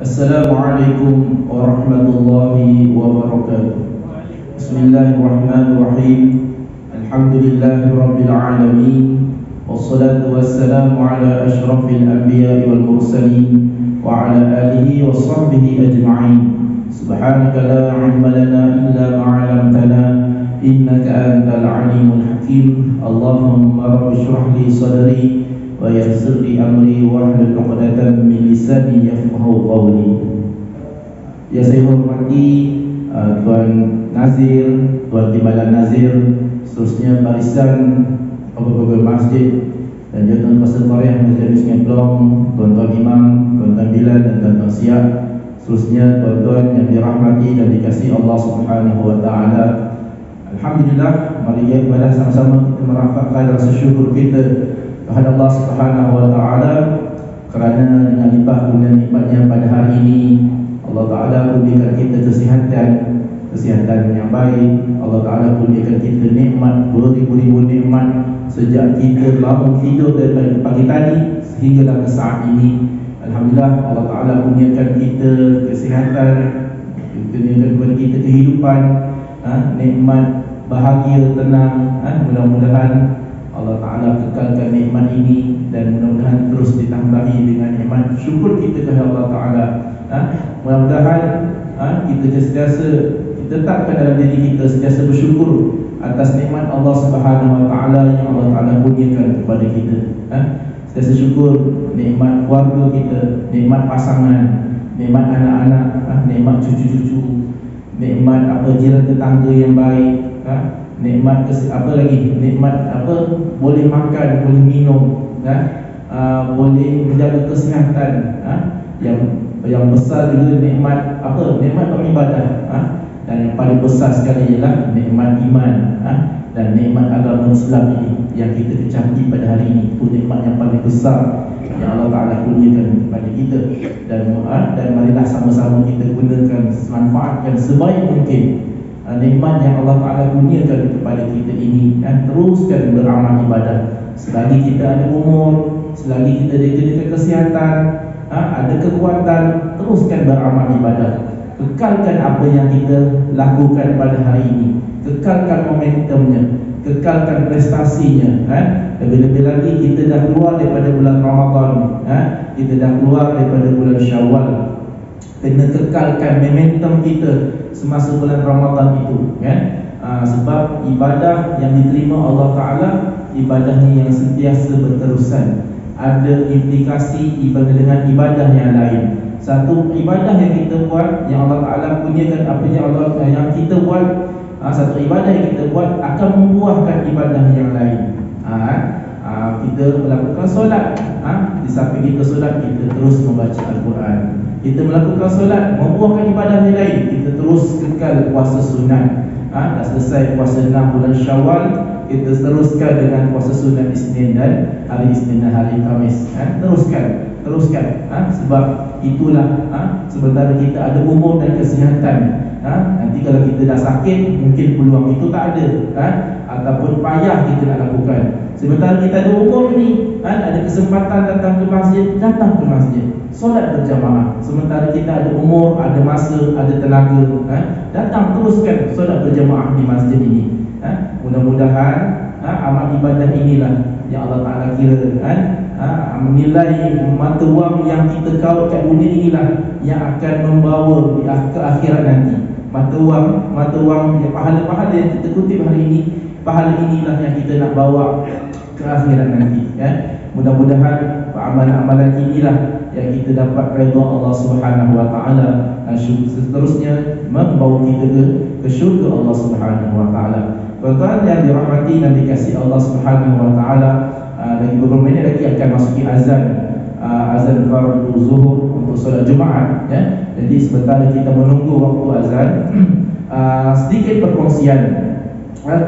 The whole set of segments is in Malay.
Assalamualaikum warahmatullahi wabarakatuh. Bismillahirrahmanirrahim. Alhamdulillahi rabbil alamin. Wassalatu wassalamu ala asyrafil anbiya'i wal mursalin wa ala alihi wa sahbihi ajma'in. Subhanaka la ilma lana illa ma 'allamtana innaka antal alimul hakim. Allahumma rabbi shrah li sadri wa yassir li amri wahlul 'uqdatam min lisani yafqahu qawli. Yang saya hormati Tuan Nazir, Tuan Timbalan Nazir, seterusnya barisan pegawai masjid dan juga tuan Pastor Korea Masjid Sungai Blong, tuan-tuan imam, tuan-tuan Bilal dan tuan-tuan Siap, seterusnya tuan-tuan yang dirahmati dan dikasihi Allah Subhanahu wa taala. Alhamdulillah, mari kita sama-sama kita merafakkan rasa syukur kita kepada Allah Subhanahu wa taala kerana dengan limpah guna nikmatnya pada hari ini Allah Taala berikan kita kesihatan yang baik. Allah Taala berikan kita nikmat beribu-ribu nikmat sejak kita bangun tidur daripada pagi tadi sehinggalah ke saat ini. Alhamdulillah, Allah Taala berikan kita kesihatan, berikan kepada kita kehidupan, nikmat bahagia, tenang. Mudah-mudahan Allah Ta'ala kekalkan nikmat ini dan mudah-mudahan terus ditambahi dengan nikmat syukur kita kepada Allah Ta'ala. Mudah-mudahan kita sentiasa tetapkan dalam diri kita sentiasa bersyukur atas nikmat Allah Subhanahu Wa Ta'ala yang Allah Ta'ala kurniakan kepada kita. Sentiasa syukur nikmat keluarga kita, nikmat pasangan, nikmat anak-anak, nikmat cucu-cucu, nikmat jiran tetangga yang baik, nikmat nikmat boleh makan, boleh minum, boleh menjaga kesihatan, yang besar juga nikmat nikmat beribadah, dan yang paling besar sekali ialah nikmat iman, dan nikmat agama Islam ini yang kita kecapi pada hari ini. Itu nikmat yang paling besar yang Allah Ta'ala kurniakan kepada kita, dan marilah sama-sama kita gunakan, manfaatkan sebaik mungkin nikmat yang Allah Ta'ala kurniakan kepada kita ini, dan teruskan beramal ibadah selagi kita ada umur, selagi kita diberikan kesihatan, ada kekuatan. Teruskan beramal ibadah, kekalkan apa yang kita lakukan pada hari ini, kekalkan momentumnya, kekalkan prestasinya. Lebih-lebih lagi kita dah keluar daripada bulan Ramadan, kita dah keluar daripada bulan Syawal. Kena kekalkan momentum kita semasa bulan Ramadan itu, sebab ibadah yang diterima Allah Ta'ala ibadahnya yang sentiasa berterusan. Ada implikasi ibadah dengan ibadah yang lain. Satu ibadah yang kita buat, yang Allah Ta'ala punyakan apa yang kita buat, satu ibadah yang kita buat akan membuahkan ibadah yang lain. Kita melakukan solat, di samping kita solat, kita terus membaca Al-Quran. Kita melakukan solat, membuahkan ibadah yang lain. Kita terus kekal puasa sunat. Dah selesai puasa 6 bulan Syawal, kita teruskan dengan puasa sunat Isnin dan hari Isnin dan hari Khamis. Teruskan, sebab itulah sementara kita ada umur dan kesihatan. Nanti kalau kita dah sakit, mungkin peluang itu tak ada, ataupun payah kita nak lakukan. Sementara kita ada umur ni, ada kesempatan datang ke masjid, solat berjamaah. Sementara kita ada umur, ada masa, ada tenaga, datang teruskan solat berjamaah di masjid ini. Mudah-mudahan amal ibadah inilah yang Allah Ta'ala kira, menilai mata wang yang kita kawal kat dunia inilah yang akan membawa ke akhirat nanti. Mata wang yang pahala-pahala yang kita kutip hari ini, pahala inilah yang kita nak bawa ke akhirat nanti. Mudah-mudahan amalan-amalan inilah yang kita dapat redha Allah Subhanahu Wa Ta'ala, dan seterusnya membawa kita ke syurga Allah Subhanahu Wa Ta'ala. Tuan-tuan yang dirahmati dan dikasihi Allah Subhanahu Wa Ta'ala, lagi beberapa minit lagi akan masuki azan fardu zuhur untuk solat Jumaat. Jadi sebentar kita menunggu waktu azan, sedikit perkongsian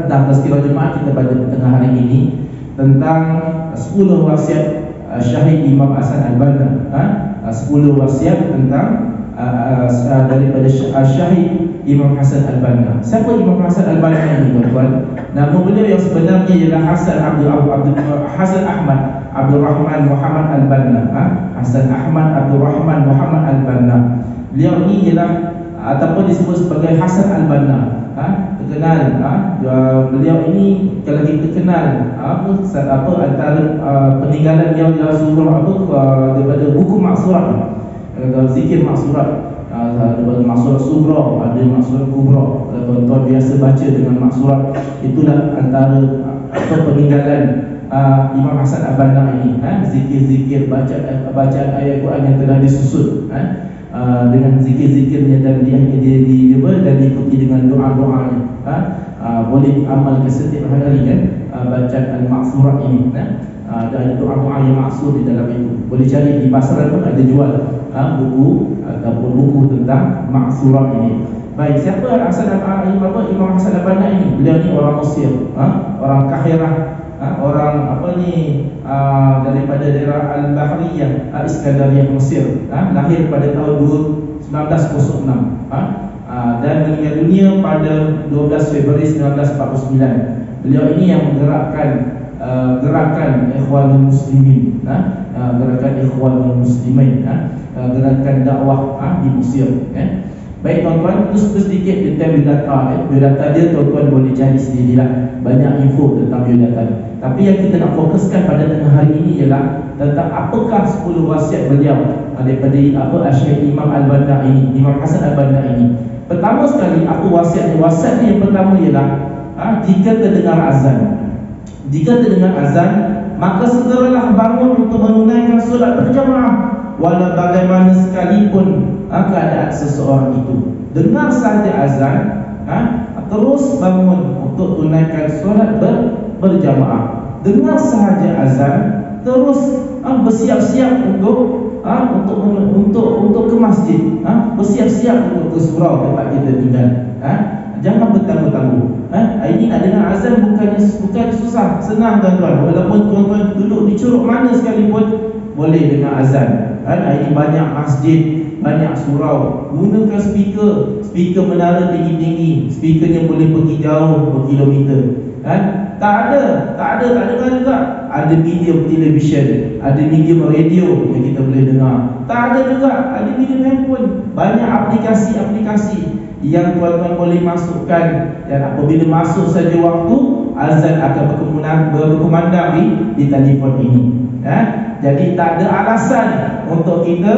dalam tazkirah Jumaat kita pada tengah hari ini tentang 10 wasiat Syahid Imam Hasan Al-Banna. 10 wasiat tentang daripada Syahid Imam Hasan Al-Banna. Siapa Imam Hasan Al-Banna ini, tuan-tuan? Nama beliau yang sebenarnya ialah Hasan Ahmad Abdul Rahman Muhammad Al-Banna. Hasan Ahmad Abdul Rahman Muhammad Al-Banna. Beliau ini ialah ataupun disebut sebagai Hasan Al-Banna. Terkenal. Beliau ini kalau kita kenal antara peninggalan beliau ialah surah daripada buku maksurat, zikir maksurat. Ada maksurat sugra, ada maksurat kubra. Kalau tuan biasa baca dengan maksurat, itulah antara peninggalan Imam Hasan Al-Banna ini. Zikir-zikir, bacaan ayat Quran yang telah disusun dengan zikir-zikirnya dan diikuti dengan doa-doanya. Boleh amal ke setiap hari bacaan al-maksurat ini. Ada doa-doa yang maksud di dalam itu. Boleh cari di pasaran pun ada jual buku ataupun buku tentang maksurat ini. Baik, siapa Imam Hasan Al-Banna ini? Beliau ni orang Mesir, orang Kahirah, orang daripada daerah Al-Bahriyah, Iskandariyah Mesir. Lahir pada tahun 1906 dan meninggal dunia pada 12 Februari 1949. Beliau ini yang menggerakkan gerakan Ikhwanul Muslimin, gerakan Ikhwanul Muslimin, gerakan dakwah di Mesir. Baik tuan-tuan, itu sedikit tentang biodata. Biodata dia tuan-tuan boleh cari sendirilah, banyak info tentang biodata. Tapi yang kita nak fokuskan pada tengah hari ini ialah tentang apakah 10 wasiat beliau daripada Syekh Imam Al-Banna ini, Imam Hasan Al-Banna ini. Pertama sekali, apa wasiatnya? Wasiat yang pertama ialah jika terdengar azan, maka segeralah bangun untuk menunaikan solat berjamaah, walau bagaimana sekalipun keadaan seseorang itu. Dengar sahaja azan, terus bangun untuk tunaikan solat berjamaah. Dengar sahaja azan, terus bersiap-siap untuk ke masjid, bersiap-siap untuk ke surau tempat kita tinggal. Jangan bertangguh-tangguh. Ini nak dengar azan bukan susah, senang tuan-tuan. Walaupun tuan-tuan duduk di curug mana sekalipun boleh dengar azan. Ini banyak masjid, banyak surau. Gunakan speaker menara tinggi-tinggi. Speakernya boleh pergi jauh berkilometer. Tak ada juga. Ada medium television, ada medium radio yang kita boleh dengar. Tak ada juga, ada medium handphone. Banyak aplikasi-aplikasi yang tuan-tuan boleh masukkan, dan apabila masuk saja waktu, azan akan berkumandang di telefon ini. Jadi tak ada alasan untuk kita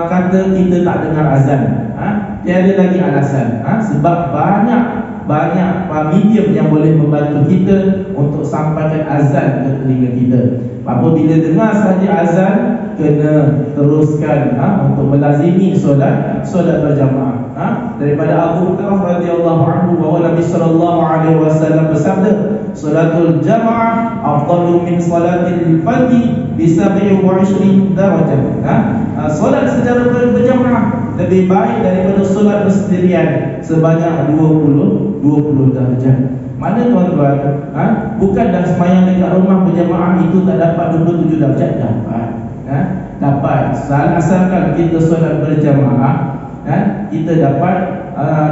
kata kita tak dengar azan. Tiada lagi alasan. Sebab banyak medium yang boleh membantu kita untuk sampaikan azan ke telinga kita. Apabila dengar saja azan, kena teruskan untuk melazimi solat berjamaah. Daripada Abu Hurairah radhiyallahu anhu bahawa Nabi sallallahu alaihi wasallam bersabda, salatul jamaah afdalu min salatil fardhi bi 27 darajah. Solat secara berjamaah lebih baik daripada solat bersendirian sebanyak 20 darjah. Mana tuan-tuan, bukanlah sembahyang dekat rumah berjamaah itu tak dapat 27 darjah. Dapat. Asalkan kita solat berjamaah, kita dapat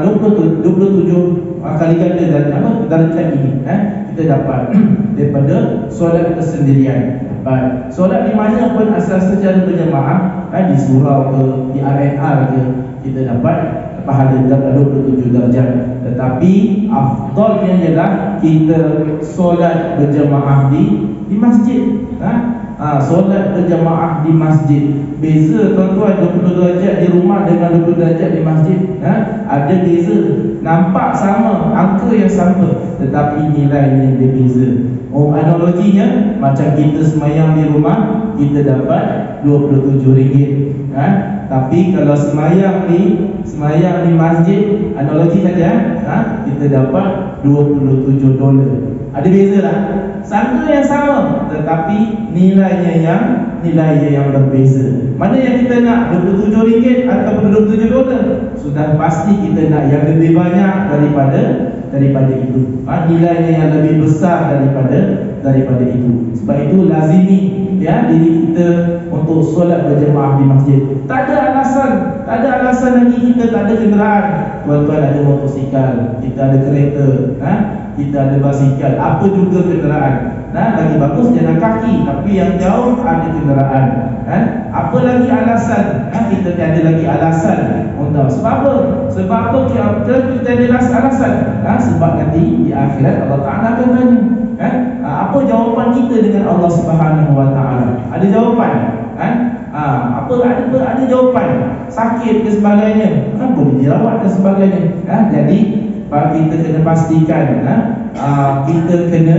27 kali ganda darjah ini. Kita dapat daripada solat bersendirian. Solat di mana pun asal secara berjamaah, di surau ke, di RNR ke, kita dapat pahala 27 darjah. Tetapi afdalnya ialah kita solat berjamaah di masjid. Solat berjamaah di masjid. Beza tuan-tuan, 20 darjah di rumah dengan 20 darjah di masjid. Ada beza. Nampak sama, angka yang sama, tetapi nilainya berbeza. Analoginya macam kita semayang di rumah, kita dapat RM27. Tapi kalau semayang di masjid, analogi saja, kita dapat $27. Ada beza lah. Sangka yang sama, tetapi nilainya yang berbeza. Mana yang kita nak, RM27 atau $27? Sudah pasti kita nak yang lebih banyak daripada itu. Nilainya yang lebih besar daripada itu. Sebab itu lazimi ya diri kita untuk solat berjemaah di masjid. Tak ada alasan lagi kita tak ada kenderaan. Tuan-tuan ada motosikal, kita ada kereta, kita ada basikal, apa juga kenderaan. Lagi bagus jalan kaki, tapi yang jauh ada kenderaan. Apa lagi alasan? Kita tiada lagi alasan untuk sebab apa? Sebab apa kita ada alasan? Sebab nanti di akhirat Allah Ta'ala akan tanya. Apa jawapan kita dengan Allah Subhanahu Wa Ta'ala? Ada jawapan? Ada jawapan? Sakit ke sebagainya? Boleh dirawat dan sebagainya. Jadi kita kena pastikan kita kena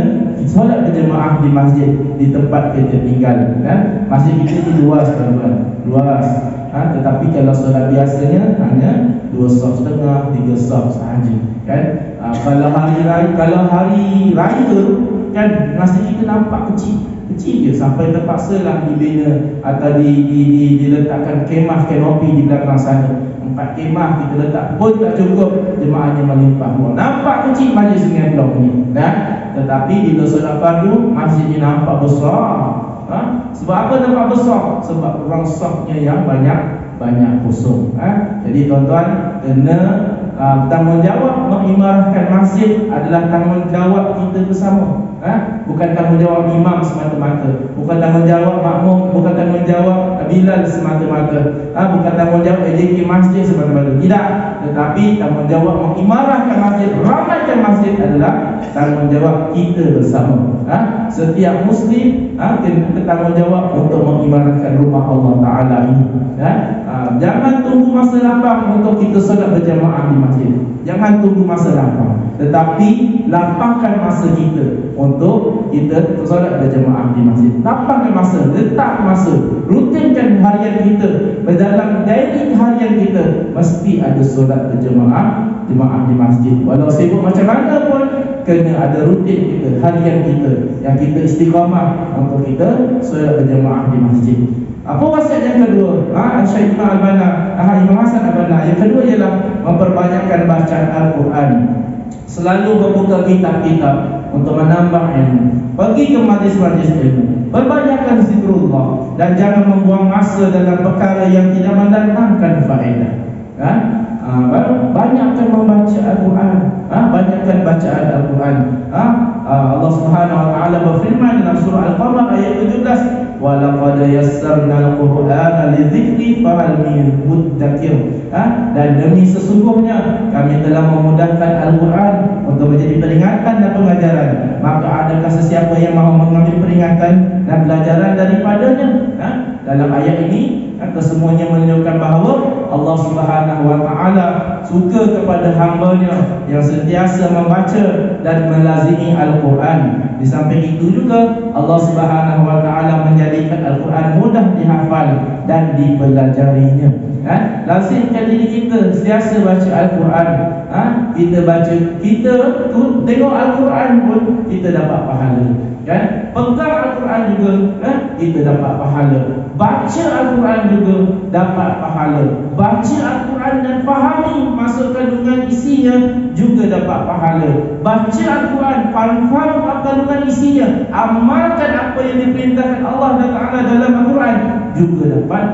solat berjemaah di masjid di tempat kita tinggal. Masjid kita itu luas, tuan-tuan, luas. Tetapi kalau solat biasanya hanya 2 saf setengah, 3 saf sahaja, kan? Kalau hari raya kan masjid kita nampak kecil je, sampai terpaksalah dibina atau diletakkan kemah kanopi di belakang sana. 4 kemah kita letak pun tak cukup, jemaahnya melimpah. Nampak kecil majlis Sungai Blok ni, tetapi bila solat fardu masjid ni nampak besar. Sebab apa nampak besar? Sebab ruang safnya yang banyak kosong. Jadi tuan-tuan kena tanggungjawab mengimarahkan masjid adalah tanggungjawab kita bersama. Bukan tanggungjawab imam semata-mata, bukan tanggungjawab makmum, bukan tanggungjawab Bilal semata-mata, bukan tanggungjawab AJK masjid semata-mata. Tidak, tetapi tanggungjawab mengimarahkan masjid, ramaikan masjid adalah tanggungjawab kita bersama. Setiap muslim kena bertanggungjawab untuk mengimarahkan rumah Allah Ta'ala ini. Jangan tunggu masa lapang untuk kita solat berjamaah di masjid. Jangan tunggu masa lapang, tetapi lapangkan masa kita untuk kita solat berjamaah di masjid. Lapangkan masa, letak masa, rutinkan harian kita. Dalam daily harian kita mesti ada solat berjamaah di masjid. Walau sibuk macam mana pun, kena ada rutin kita, harian kita yang kita istiqamah untuk kita solat berjamaah di masjid. Apa wasiat yang kedua? Syekh Imam Al-Banna, Imam Hasan Al-Banna. Yang kedua ialah memperbanyakkan bacaan Al-Quran. Selalu membuka kitab-kitab untuk menambah ilmu. Pergi ke majlis-majlis ilmu. Perbanyakkan zikrullah dan jangan membuang masa dalam perkara yang tidak mendatangkan faedah. Banyakkan membaca Al-Quran. Banyakkan bacaan Al-Quran. Allah Subhanahu Wa Taala berfirman dalam surah Al-Qamar ayat 17, wa laqad yassarna al-Qur'ana lidzikri fahal min muddakir. Dan demi sesungguhnya kami telah memudahkan Al-Quran untuk menjadi peringatan dan pengajaran. Maka adakah sesiapa yang mahu mengambil peringatan dan pelajaran daripadanya? Dalam ayat ini kesemuanya menunjukkan bahawa Allah Subhanahu Wa Taala suka kepada hamba-Nya yang sentiasa membaca dan melazimi Al-Quran. Di samping itu juga Allah Subhanahu Wa Taala menjadikan Al-Quran mudah dihafal dan dipelajarinya. Lazimkan diri kita sentiasa baca Al-Quran. Kita baca, kita tengok Al-Quran pun kita dapat pahala. Pegang Al-Quran juga kita dapat pahala. Baca Al-Quran juga dapat pahala. Baca Al-Quran dan fahami maksud kandungan isinya juga dapat pahala. Baca Al-Quran, faham kandungan isinya, amalkan apa yang diperintahkan Allah Ta'ala dalam Al-Quran juga dapat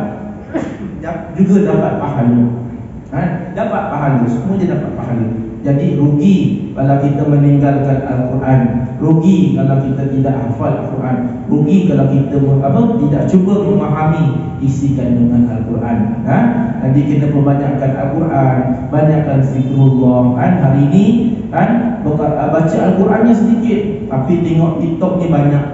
pahala. Dapat pahala, semuanya dapat pahala. Jadi rugi kalau kita meninggalkan Al-Quran, rugi kalau kita tidak hafal Al-Quran, rugi kalau kita tidak cuba memahami isi kandungan Al-Quran. Jadi kita perbanyakkan Al-Quran, banyakkan zikrullah. Hari ini baca Al-Qurannya sedikit, tapi tengok TikTok ni banyak.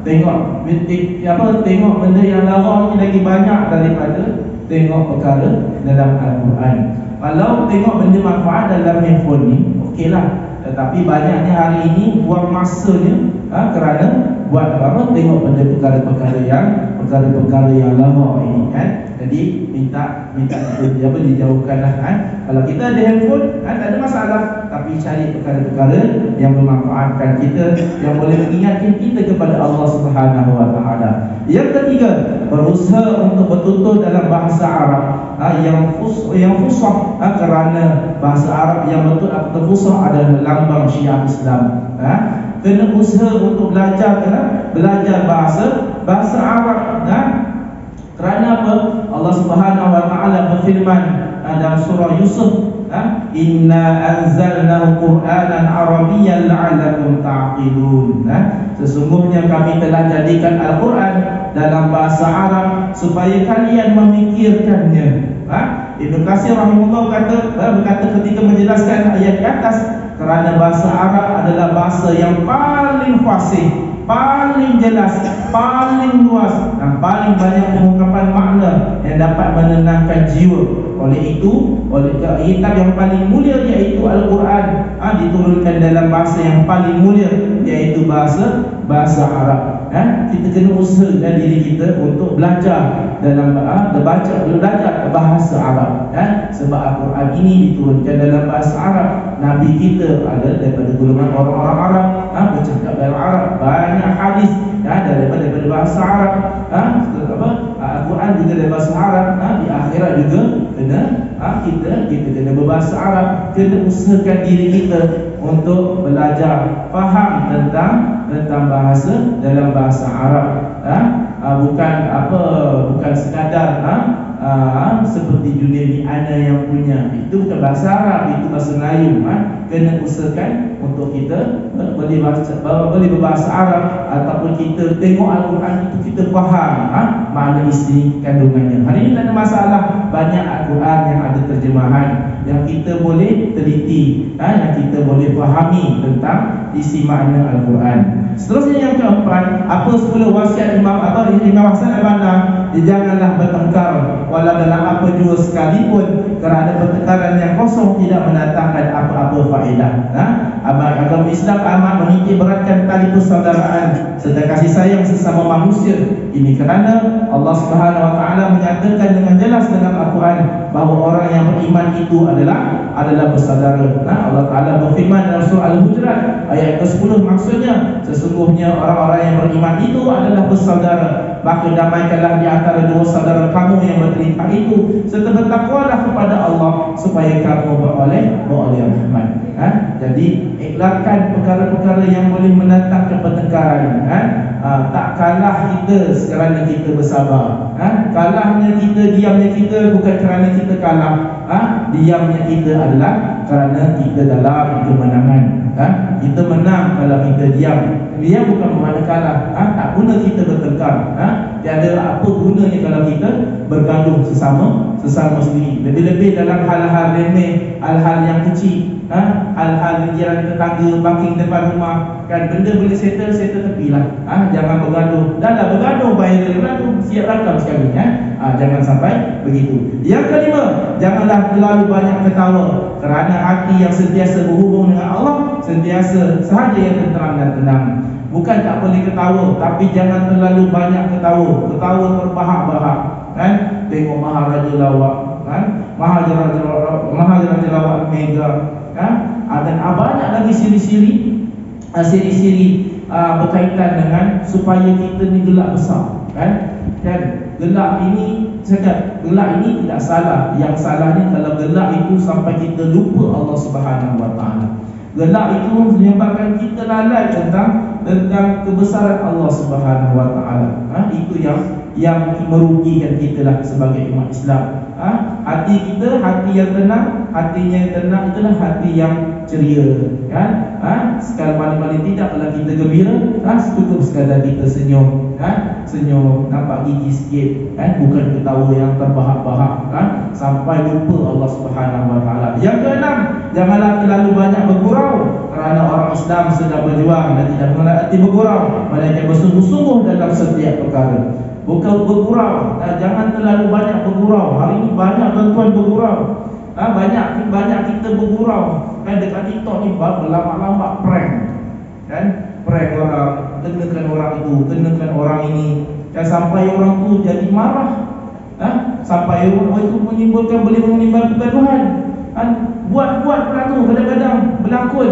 Tengok benda yang lawa ni lagi banyak daripada tengok perkara dalam Al-Quran. Kalau tengok benda manfaat dalam handphone ni, okeylah. Tetapi banyaknya hari ini buang masanya kerana buat tengok benda perkara-perkara yang lama ini, kan. Jadi minta dijauhkanlah. Kalau kita ada handphone, tak ada masalah, tapi cari perkara-perkara yang memanfaatkan kita, yang boleh mengingatkan kita kepada Allah Subhanahu Wa Taala. Yang ketiga, berusaha untuk bertutur dalam bahasa Arab yang fusah, kerana bahasa Arab yang betul atau fusah adalah lambang Syiah Islam. Kena usaha untuk belajar bahasa bahasa Arab. Kerana apa? Allah Subhanahu wa taala berfirman dalam surah Yusuf, inna anzalnahu Qur'anan Arabiyyan la'allakum ta'qilun. Sesungguhnya kami telah jadikan Al-Quran dalam bahasa Arab supaya kalian memikirkannya. Ibnu Katsir rahimahullah berkata ketika menjelaskan ayat di atas, kerana bahasa Arab adalah bahasa yang paling fasih, paling jelas, paling luas dan paling banyak pengungkapan makna yang dapat menenangkan jiwa. Oleh itu, kitab yang paling mulia iaitu Al-Quran diturunkan dalam bahasa yang paling mulia, iaitu bahasa Arab. Kita kena usahakan diri kita untuk belajar dalam belajar bahasa Arab. Sebab Al-Quran ini diturunkan dalam bahasa Arab. Nabi kita ada daripada golongan orang-orang Arab, bercakap dalam Arab. Banyak hadis daripada bahasa Arab. Al-Quran juga dari bahasa Arab. Di akhirat juga kena kita kena berbahasa Arab. Kena usahakan diri kita untuk belajar faham tentang bahasa dalam bahasa Arab. Bukan sekadar seperti dunia ni ada yang punya. Itu bukan bahasa Arab, itu bahasa Melayu. Kena usahakan untuk kita boleh berbahasa Arab, ataupun kita tengok Al-Quran itu kita faham makna isi kandungannya. Hari ini tak ada masalah, banyak Al-Quran yang ada terjemahan yang kita boleh teliti, yang kita boleh fahami tentang isi makna Al-Quran. Seterusnya yang keempat, apa 10 wasiat Imam Hasan al-Banna? Janganlah bertengkar walau dalam apa jua sekalipun, kerana pertengkaran yang kosong tidak mendatangkan apa-apa faedah. Agama Islam amat menitik beratkan tali persaudaraan serta kasih sayang sesama manusia. Ini kerana Allah Subhanahu wa taala menyatakan dengan jelas dalam Al-Quran bahawa orang yang beriman itu adalah bersaudara. Allah Taala berfirman dalam surah Al-Hujurat ayat ke-10, maksudnya sesungguhnya orang-orang yang beriman itu adalah bersaudara. Maka damaikanlah di antara dua saudara kamu yang bertelipak itu, serta bertakwalah kepada Allah supaya kamu beroleh rahmat. Jadi iklarkan perkara-perkara yang boleh mendatangkan pertengkaran. Tak kalah kita kerana kita bersabar. Kalahnya kita, diamnya kita bukan kerana kita kalah. Diamnya kita adalah kerana kita dalam kemenangan. Kita menang kalau kita diam. Dia bukan bermakna kalah. Tak guna kita bertengkar. Tiada apa gunanya kalau kita bergaduh sesama sendiri. Lebih-lebih dalam hal-hal remeh, hal-hal yang kecil, hal-hal jiran tetangga parking depan rumah, kan benda boleh settle tepilah. Jangan bergaduh. Dahlah bergaduh, bayar bergaduh, siap rakam sekali. Jangan sampai begitu. Yang kelima, janganlah terlalu banyak ketawa, kerana hati yang sentiasa berhubung dengan Allah sentiasa sahaja yang tenteram dan tenang. Bukan tak boleh ketawa, tapi jangan terlalu banyak ketawa. Ketawa terbahak-bahak, kan? Tengok Maharaja Lawak, kan? Maharaja Lawak Mega, kan? Dan banyak lagi siri-siri berkaitan dengan supaya kita ni gelak besar, kan? Dan gelak ini gelak ini tidak salah. Yang salah ni kalau gelak itu sampai kita lupa Allah Subhanahu wa taala. Gelak itu menyebabkan kita lalai tentang kebesaran Allah Subhanahu wa taala. Itu yang merugikan kita lah sebagai umat Islam. Hati kita, hati yang tenang, hatinya yang tenang itulah hati yang ceria, kan? Sekali paling tidak kalau kita gembira, cukup sekadar kita senyum, senyum nampak gigi sikit, kan? Bukan ketawa yang terbahak-bahak, kan? Sampai lupa Allah Subhanahu wa taala. Yang keenam, janganlah terlalu banyak bergurau, kerana orang Islam sedang berjuang dan tidak mengenal arti bergurau, melainkan bersungguh-sungguh dalam setiap perkara. Bukan bergurau, jangan terlalu banyak bergurau. Hari ini banyak tuan-tuan bergurau. Banyak kita bergurau. Kan dekat TikTok ni berlama-lama prank. Kan? Prank orang, kenakan orang itu, kenakan orang ini. Dan sampai orang tu jadi marah. Sampai orang itu boleh menimbulkan kegaduhan. Buat pula tu kadang-kadang berlakon.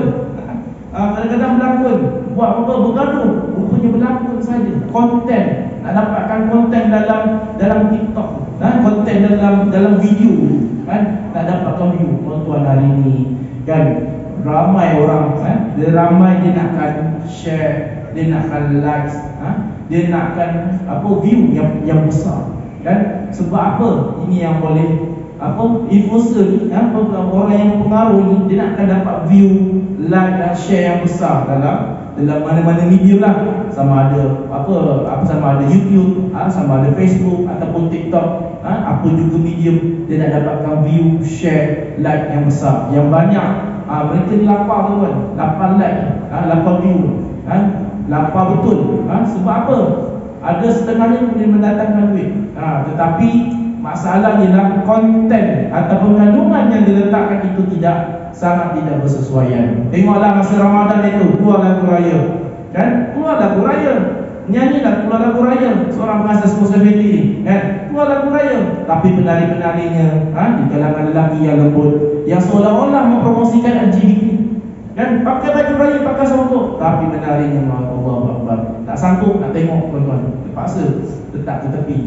Kadang-kadang berlakon. Buat apa bergaduh, rupanya berlakon saja. Konten, nak dapatkan konten dalam TikTok, konten dalam video, kan? Nak dapatkan view. Tuan-tuan hari ini, kan, ramai orang, ramai dia nakkan share, dia nakkan likes, dia nakkan view yang besar, kan? Sebab apa? Ini yang boleh influencer ni, orang yang berpengaruh ni, dia nakkan dapat view, like dan share yang besar dalam mana-mana media lah, sama ada sama ada YouTube, sama ada Facebook ataupun TikTok, apa juga medium, dia nak dapatkan view, share, like yang besar, yang banyak. Mereka ni lapar tu kan, lapar like, lapar view, lapar betul. Sebab apa? Ada setengahnya boleh mendatangkan duit, tetapi masalahnya ialah konten ataupun kandungan yang diletakkan itu sangat tidak bersesuaian. Tengoklah masa Ramadan itu, keluar lagu raya, kan? Keluar lagu raya, nyanyilah keluar lagu raya, seorang pengasas sosialiti, kan? Keluar lagu raya, tapi penari-penarinya di kalangan lelaki yang lembut, yang seolah-olah mempromosikan LGBT, kan? Pakai baju raya, pakai songkok, tapi menarinya Allahu Akbar. Tak sanggup nak tengok, tuan-tuan, terpaksa letak ke tepi.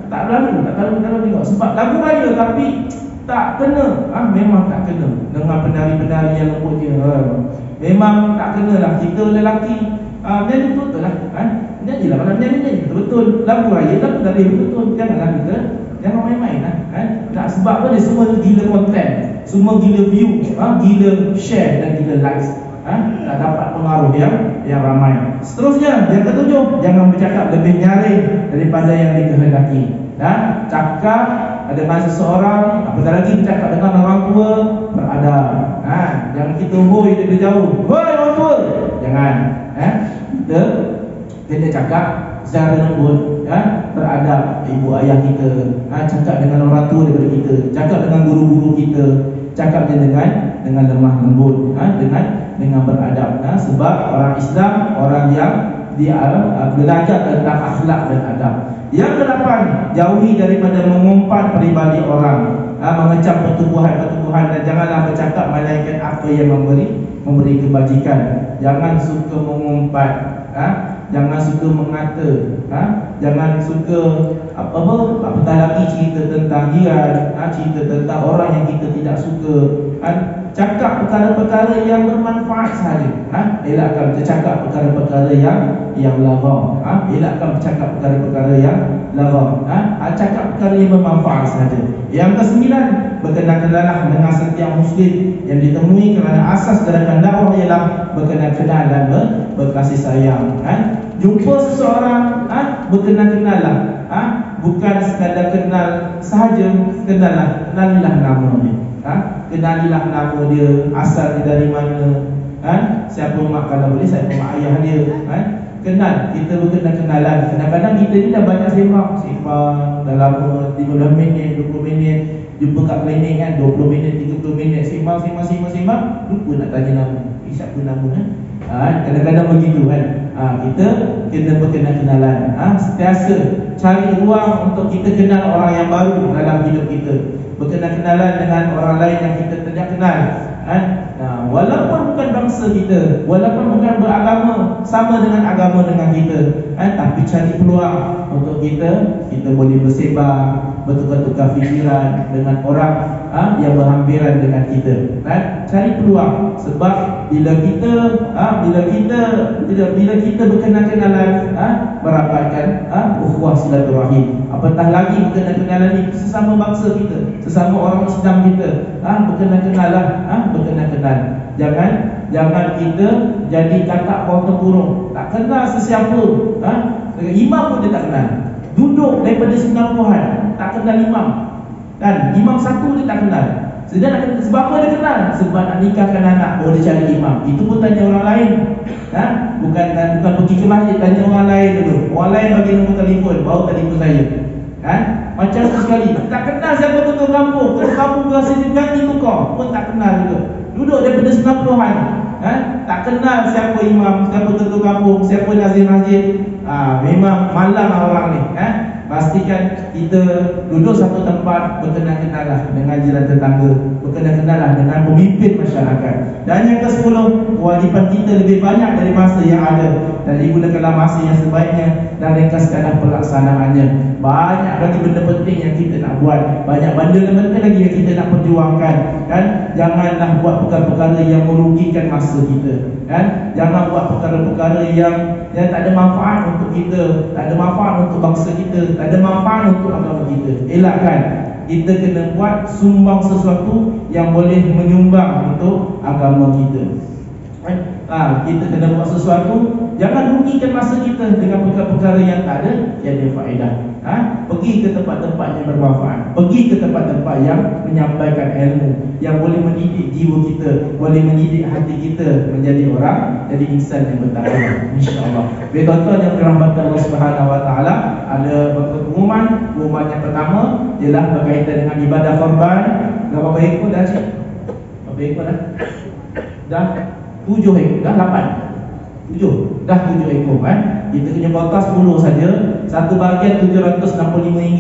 Tak lalu tengok. Sebab lagu raya tapi tak kena, memang tak kena dengan penari-penari yang lembut dia. Memang tak kena lah. Kita lelaki nyanyi betul lah, nyanyilah kalau nyanyi betul. Lagu raya, lagu dari betul. Janganlah kita, jangan main-main lah, tak, sebab apa dia semua gila konten, semua gila view, gila share dan gila likes, tak dapat pengaruh yang ramai. Seterusnya, yang ketujuh, jangan bercakap lebih nyaring daripada yang dikehendaki. Cakap dengan seseorang, apatah lagi bercakap dengan orang tua, beradab. Jangan kita hoi dari jauh, hoi orang tua, jangan. Kita kena cakap secara lembut, beradab. Ibu ayah kita, cakap dengan orang tua daripada kita, cakap dengan guru-guru kita, cakap dia dengan lemah lembut, dengan beradab. Sebab orang Islam, orang yang dia belajar tentang akhlak dan adab. Yang kedelapan, jauhi daripada mengumpat peribadi orang, mengecam pertubuhan dan janganlah bercakap melainkan apa yang memberi kebajikan. Jangan suka mengumpat, jangan suka mengata, jangan suka apatah lagi cerita tentang jiran, cerita tentang orang yang kita tidak suka. Cakap perkara-perkara yang bermanfaat sahaja. Elakkan bercakap perkara-perkara yang lagha. Elakkan bercakap perkara-perkara yang lagha. Cakap perkara yang bermanfaat sahaja. Yang kesembilan, berkenal-kenalah dengan setiap muslim yang ditemui, kerana asas gerakan dakwah ialah berkenal-kenal dan berkasih sayang. Jumpa seseorang, berkenal-kenalah, bukan sekadar kenal sahaja, kenalilah nama dia. Kenalilah nama dia, asal dia dari mana, siapa mak kalau boleh, siapa mak ayah dia, kenal. Kita berkenal-kenalan. Kadang-kadang kita ni dah banyak sembang dalam 15 minit, 20 minit, jumpa kat klinik 20 minit, 30 minit, sembang, lupa nak tanya nama. Siapa nama? Kadang-kadang begitu kan. Kita kena berkenal-kenalan. Sentiasa cari ruang untuk kita kenal orang yang baru dalam hidup kita, berkenal-kenalan dengan orang lain yang kita tidak kenal. Walaupun bukan bangsa kita, walaupun bukan beragama sama dengan agama dengan kita, tapi cari peluang untuk kita boleh bersebar, bertukar-tukar fikiran dengan orang yang berhampiran dengan kita. Cari peluang. Sebab bila kita berkenal-kenalan, merapatkan ukhuwah silaturahim. Apatah lagi berkenal-kenalan ni sesama bangsa kita, sesama orang Islam kita, berkenal-kenalan, berkenal-kenal. Jangan kita jadi katak orang tempurung, tak kenal sesiapa. Imam pun dia tak kenal. Duduk daripada 90-an tak kenal imam. Imam satu dia tak kenal. Sebab apa dia kenal? Sebab nak nikahkan anak, baru dia cari imam. Itu pun tanya orang lain. Bukan pergi ke masjid, tanya orang lain dulu. Orang lain bagi nombor telefon, baru telefon saya. Macam tu sekali. Tak kenal siapa ketua kampung. Ketua kampung berasa diganti tukar, pun tak kenal juga. Duduk daripada 90-an, tak kenal siapa imam, siapa ketua kampung, siapa nazir masjid. Memang malang orang ni. Pastikan kita duduk satu tempat, berkenal-kenalah dengan jiran tetangga, berkenal-kenalah dengan pemimpin masyarakat. Dan yang ke-10, kewajipan kita lebih banyak dari masa yang ada, dan digunakanlah masa yang sebaiknya dan ringkaskanlah pelaksanaannya. Banyak lagi benda penting yang kita nak buat, banyak benda penting lagi yang kita nak perjuangkan, kan? Janganlah buat perkara-perkara yang merugikan masa kita, kan? Jangan buat perkara-perkara yang tak ada manfaat untuk kita, tak ada manfaat untuk bangsa kita, tak ada manfaat untuk agama kita. Elakkan. Kita kena buat sumbang sesuatu yang boleh menyumbang untuk agama kita. Kita kena buat sesuatu, jangan rugikan masa kita dengan perkara-perkara yang tak ada faedah. Pergi ke tempat-tempat yang bermanfaat, pergi ke tempat-tempat yang menyampaikan ilmu, yang boleh mendidik jiwa kita, boleh mendidik hati kita menjadi orang, jadi insan yang bertakwa, insya-Allah. Tuan-tuan yang dirahmati Allah Subhanahu Wa Taala, ada pengumuman. Pengumuman yang pertama ialah berkaitan dengan ibadah korban. Berapa ekor dah, cik? Berapa ekor dah? Dah 7 ekor, dah 8. 7 ekor, kan? Kita punya kuota 10 saja. Satu bahagian RM765,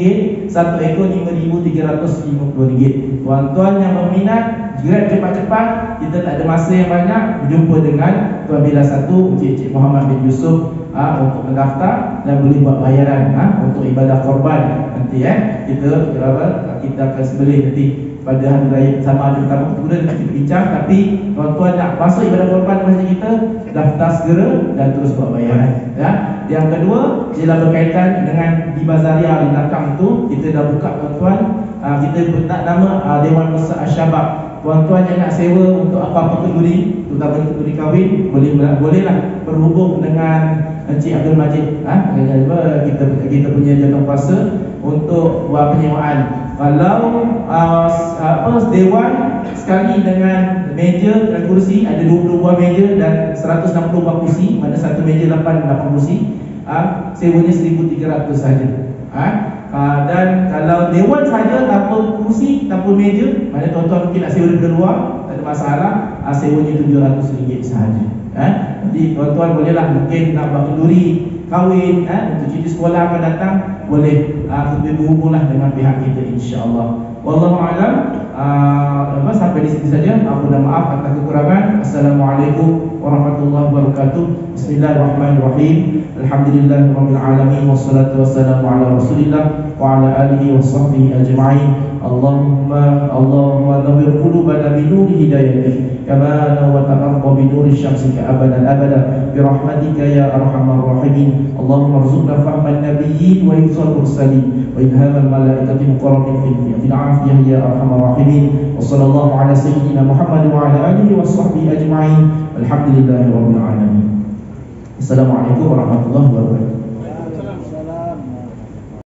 satu ekor RM5,350. Tuan-tuan yang berminat, grab cepat-cepat. Kita tak ada masa yang banyak. Berjumpa dengan Tuan Bila Satu, Encik Muhammad bin Yusuf, untuk mendaftar dan boleh buat bayaran untuk ibadah korban nanti. Kita akan sembelih nanti pada hari raya sama ada pertama kemudian kita bincang. Tapi tuan-tuan nak masuk ibadah korban masjid kita, daftar segera dan terus buat bayaran, ya. Yang kedua ialah berkaitan dengan di Bazaria di belakang tu, kita dah buka tuan-tuan. Kita nak nama Dewan Besar Asyabab. Tuan-tuan yang nak sewa untuk apa-apa kenduri, terutama kenduri kahwin, bolehlah berhubung dengan Encik Abdul Majid. Kita punya jawatan kuasa untuk buat penyewaan. Kalau dewan sekali dengan meja dan kursi, ada 20 buah meja dan 160 buah kursi, mana satu meja 8 kursi, sewanya 1,300 saja. Dan kalau dewan saja tanpa kursi, tanpa meja, mana tuan-tuan mungkin nak sewa daripada luar, tak ada masalah, sewanya RM700 sahaja. Jadi tuan-tuan bolehlah, mungkin nak buat kenduri kahwin, untuk cuti sekolah akan datang, boleh berhubunglah dengan pihak kita, insya-Allah. Wallahu a'lam. Sampai di sini saja. Aku dah maaf atas kekurangan. Assalamualaikum warahmatullahi wabarakatuh. Bismillahirrahmanirrahim. Alhamdulillahirabbil alamin wassalatu wassalamu ala Rasulillah wa ala alihi washabbihi ajma'in. Allahumma nawwir qulubana bi nuri hidayatik kama nawwarta al-ardha bi nuri syamsika abadan abada bi rahmatika ya arhamar rahimin. Allahumma arzuqna fahman nabiyyin wa hifdzal mursalin wa ilhamal malaikati muqarrabin fil afiyah ya arhamar rahimin. Wa sallallahu ala sayyidina Muhammad wa ala alihi washabbihi ajma'in. Alhamdulillahirabbil alamin. Assalamualaikum warahmatullahi wabarakatuh.